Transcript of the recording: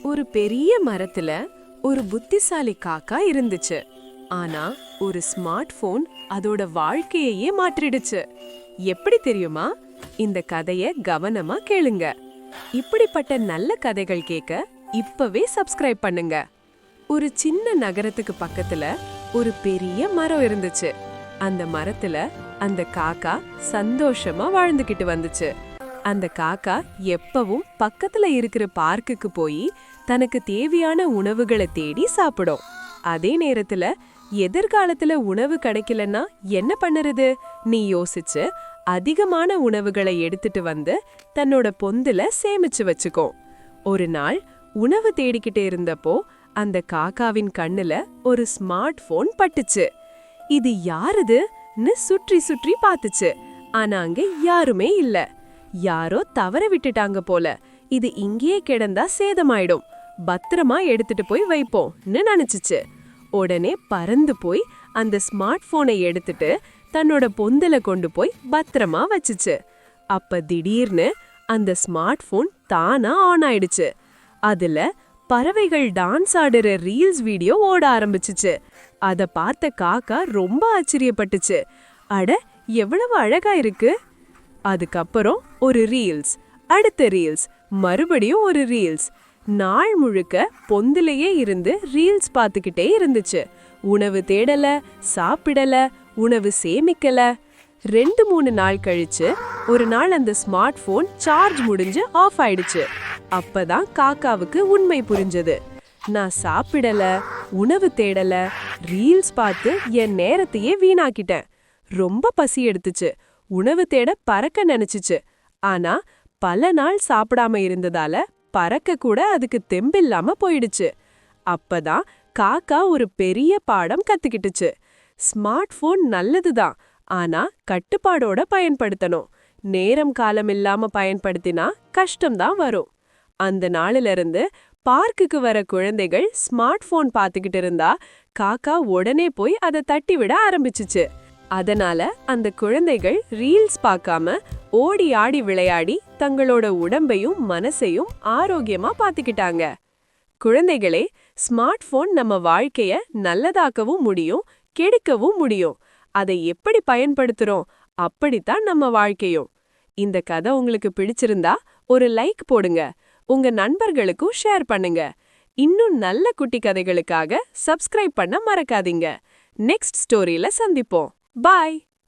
ஒரு பெரிய மரத்துல ஒரு புத்திசாலி காக்கா இருந்துச்சு. ஆனா ஒரு ஸ்மார்ட் போன் அதோட வாழ்க்கையே மாற்றிடுச்சு. எப்படி தெரியுமா? இந்த கதைய கவனமா கேளுங்க. இப்படிப்பட்ட நல்ல கதைகள் கேட்க இப்பவே சப்ஸ்கிரைப் பண்ணுங்க. ஒரு சின்ன நகரத்துக்கு பக்கத்துல ஒரு பெரிய மரம் இருந்துச்சு. அந்த மரத்துல அந்த காக்கா சந்தோஷமா வாழ்ந்துகிட்டு வந்துச்சு. அந்த காக்கா எப்பவும் பக்கத்துல இருக்கிற பார்க்குக்கு போய் தனக்கு தேவையான உணவுகளை தேடி சாப்பிடும். அதே நேரத்துல எதிர்காலத்துல உணவு கிடைக்கலன்னா என்ன பண்ணுறது நீ யோசிச்சு அதிகமான உணவுகளை எடுத்துட்டு வந்து தன்னோட பொந்துல சேமிச்சு வச்சுக்கோ. ஒரு நாள் உணவு தேடிக்கிட்டு இருந்தப்போ அந்த காக்காவின் கண்ணுல ஒரு ஸ்மார்ட் போன் பட்டுச்சு. இது யாருதுன்னு சுற்றி சுற்றி பார்த்துச்சு. ஆனா அங்க யாருமே இல்ல. யாரோ தவற விட்டுட்டாங்க போல. இது இங்கேயே கிடந்தா சேதமாயிடும், பத்திரமா எடுத்துட்டு போய் வைப்போம்னு நினைச்சுச்சு. உடனே பறந்து போய் அந்த ஸ்மார்ட் போனை எடுத்துட்டு தன்னோட பொந்துல கொண்டு போய் பத்திரமா வச்சுச்சு. அப்ப திடீர்னு அந்த ஸ்மார்ட் போன் தானா ஆன் ஆயிடுச்சு. அதுல பறவைகள் டான்ஸ் ஆடுற ரீல்ஸ் வீடியோ ஓட ஆரம்பிச்சுச்சு. அத பார்த்த காக்கா ரொம்ப ஆச்சரியப்பட்டுச்சு. அட, எவ்வளவு அழகா இருக்கு! அதுக்கப்புறம் ஒரு ரீல்ஸ், அடுத்த ரீல்ஸ், மறுபடியும் ஒரு ரீல்ஸ். நாள் முழுக்க பொந்துலயே இருந்து ரீல்ஸ் பார்த்துக்கிட்டே இருந்துச்சு. உணவு தேடல, சாப்பிடல, உணவு சேமிக்கல. 2-3 நாள் கழிச்சு ஒரு நாள் அந்த ஸ்மார்ட் போன் சார்ஜ் முடிஞ்சு ஆஃப் ஆயிடுச்சு. அப்பதான் காக்காவுக்கு உண்மை புரிஞ்சது. நான் சாப்பிடல, உணவு தேடல, ரீல்ஸ் பார்த்து என் நேரத்தையே வீணாக்கிட்டேன். ரொம்ப பசி எடுத்துச்சு. உணவு தேட பறக்க நினைச்சுச்சு. ஆனா பல நாள் சாப்பிடாம இருந்ததால பறக்க கூட அதுக்கு தெம்பில்லாம போயிடுச்சு. அப்பதான் காக்கா ஒரு பெரிய பாடம் கத்துக்கிட்டுச்சு. ஸ்மார்ட் போன் நல்லதுதான், ஆனா கட்டுப்பாடோட பயன்படுத்தணும். நேரம் காலம் இல்லாம பயன்படுத்தினா கஷ்டம்தான் வரும். அந்த நாளில இருந்து பார்க்குக்கு வர குழந்தைகள் ஸ்மார்ட் போன் பார்த்துக்கிட்டு இருந்தா காக்கா உடனே போய் அதை தட்டி விட ஆரம்பிச்சுச்சு. அதனால அந்த குழந்தைகள் ரீல்ஸ் பார்க்காம ஓடி ஆடி விளையாடி தங்களோட உடம்பையும் மனசையும் ஆரோக்கியமா பார்த்துக்கிட்டாங்க. குழந்தைகளே, ஸ்மார்ட் போன் நம்ம வாழ்க்கைய நல்லதாக்கவும் முடியும், கெடுக்கவும் முடியும். அதை எப்படி பயன்படுத்துறோம் அப்படித்தான் நம்ம வாழ்க்கையும். இந்த கதை உங்களுக்கு பிடிச்சிருந்தா ஒரு லைக் போடுங்க. உங்க நண்பர்களுக்கும் ஷேர் பண்ணுங்க. இன்னும் நல்ல குட்டி கதைகளுக்காக சப்ஸ்கிரைப் பண்ண மறக்காதீங்க. நெக்ஸ்ட் ஸ்டோரியில சந்திப்போம். பாய்.